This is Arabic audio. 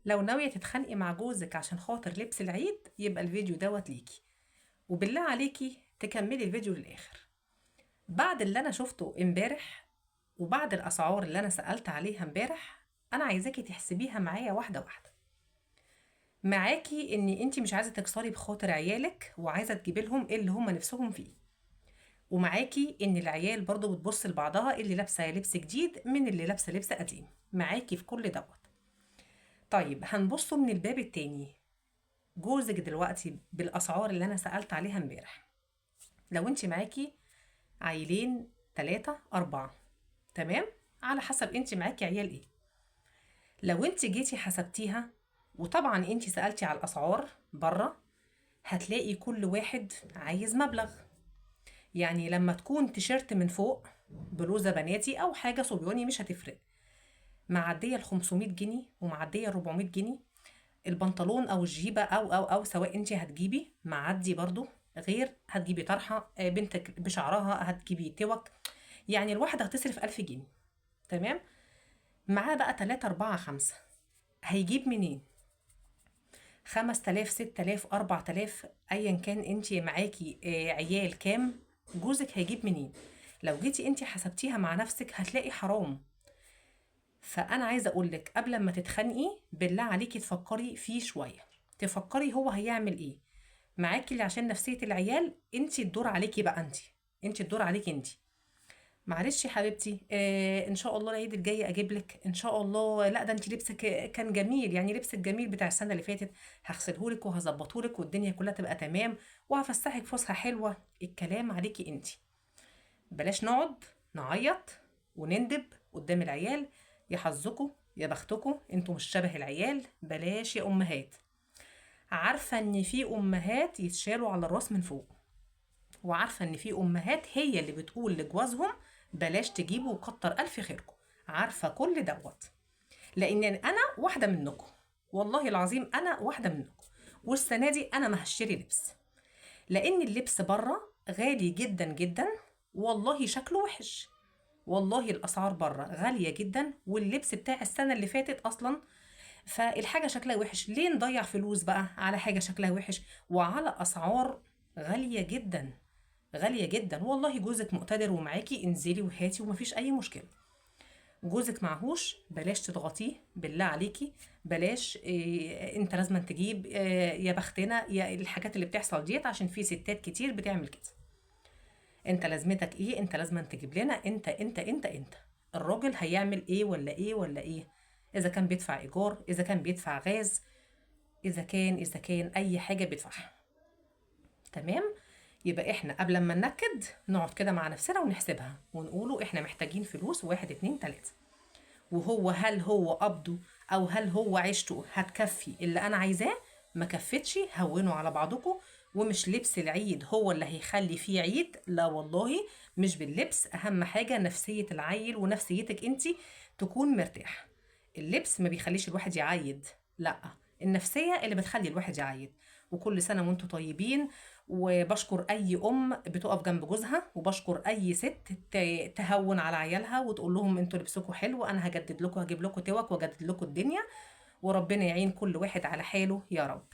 لو ناوية تتخانقي مع جوزك عشان خاطر لبس العيد يبقى الفيديو دوت ليكي، وبالله عليكي تكملي الفيديو للآخر. بعد اللي أنا شفته امبارح وبعد الأسعار اللي أنا سألت عليها امبارح، أنا عايزاكي تحسبيها معايا واحدة واحدة. معاكي إن أنتي مش عايزة تكسري بخاطر عيالك وعايزة تجيبي لهم اللي هم نفسهم فيه، ومعاكي إن العيال برضو بتبص لبعضها، اللي لابسة لبس جديد من اللي لابسة لبس قديم. معاكي في كل دوت. طيب هنبصوا من الباب التاني. جوزك دلوقتي بالاسعار اللي انا سألت عليها امبارح، لو انت معاكي عيلين 3 4، تمام، على حسب انت معاكي عيال ايه. لو انت جيتي حسبتيها، وطبعا انت سألتي على الاسعار بره، هتلاقي كل واحد عايز مبلغ. يعني لما تكون تيشيرت من فوق، بلوزة بناتي او حاجة صبياني مش هتفرق، معدية ال 500 جنيه ومعدية ال 400 جنيه. البنطلون او الجيبه او سواء انت هتجيبي معدي برضو، غير هتجيبي طرحه بنتك بشعرها، هتجيبي توك. يعني الواحده هتصرف 1000 جنيه، تمام. معاه بقى 3 4 5، هيجيب منين؟ 5000 6000 4000 ايا كان انت معاكي عيال كام، جوزك هيجيب منين؟ لو جيتي انت حسبتيها مع نفسك هتلاقي حرام. فانا عايزه اقول لك قبل ما تتخانقي بالله عليكي تفكري فيه شويه، تفكري هو هيعمل ايه معاكي. اللي عشان نفسيه العيال انت الدور عليكي بقى، انت الدور عليكي انت. معلش يا حبيبتي، ان شاء الله العيد الجاي اجيب لك ان شاء الله. لا ده انت لبسك كان جميل، يعني لبسك جميل بتاع السنه اللي فاتت، هغسلهولك وهظبطهولك والدنيا كلها تبقى تمام، وهفسحك فسحه حلوه. الكلام عليكي انت. بلاش نقعد نعيط ونندب قدام العيال. يا حظكوا يا بختكوا انتوا مش شبه العيال. بلاش يا امهات. عارفة ان في امهات يتشالوا على الراس من فوق، وعارفة ان في امهات هي اللي بتقول لجوازهم بلاش تجيبوا وكتر الف خيركم. عارفة كل دوت، لان انا واحدة منكم. والله العظيم انا واحدة منكم. والسنة دي انا ما هشتري لبس، لان اللبس بره غالي جدا جدا، والله شكله وحش. والله الاسعار بره غاليه جدا، واللبس بتاع السنه اللي فاتت اصلا، فالحاجه شكلها وحش. ليه نضيع فلوس بقى على حاجه شكلها وحش وعلى اسعار غاليه جدا؟ غاليه جدا. والله جوزك مقتدر ومعاكي، انزلي وهاتي ومفيش اي مشكله. جوزك معهوش، بلاش تضغطيه بالله عليكي. بلاش انت لازم تجيب يا بختنا يا الحاجات اللي بتحصل ديت، عشان في ستات كتير بتعمل كده. انت لازمتك ايه؟ انت لازم تجيب لنا انت. الراجل هيعمل ايه ولا ايه ولا ايه؟ اذا كان بيدفع ايجار، اذا كان بيدفع غاز، اذا كان اي حاجه بيدفعها، تمام. يبقى احنا قبل ما ننكد نقعد كده مع نفسنا ونحسبها ونقوله احنا محتاجين فلوس 1 2 3، وهو هل هو قبضه او هل هو عيشته هتكفي اللي انا عايزاه؟ ما كفتش هونوا على بعضكم. ومش لبس العيد هو اللي هيخلي فيه عيد، لا والله. مش باللبس، اهم حاجة نفسية العيل ونفسيتك انتي تكون مرتاح. اللبس ما بيخليش الواحد يعيد، لا، النفسية اللي بتخلي الواحد يعيد. وكل سنة وانتم طيبين. وبشكر أي أم بتقف جنب جوزها، وبشكر أي ست تهون على عيالها وتقول لهم انتوا لبسكم حلو، أنا هجدد لكم، هجيب لكم توك وأجدد لكم الدنيا. وربنا يعين كل واحد على حاله يا رب.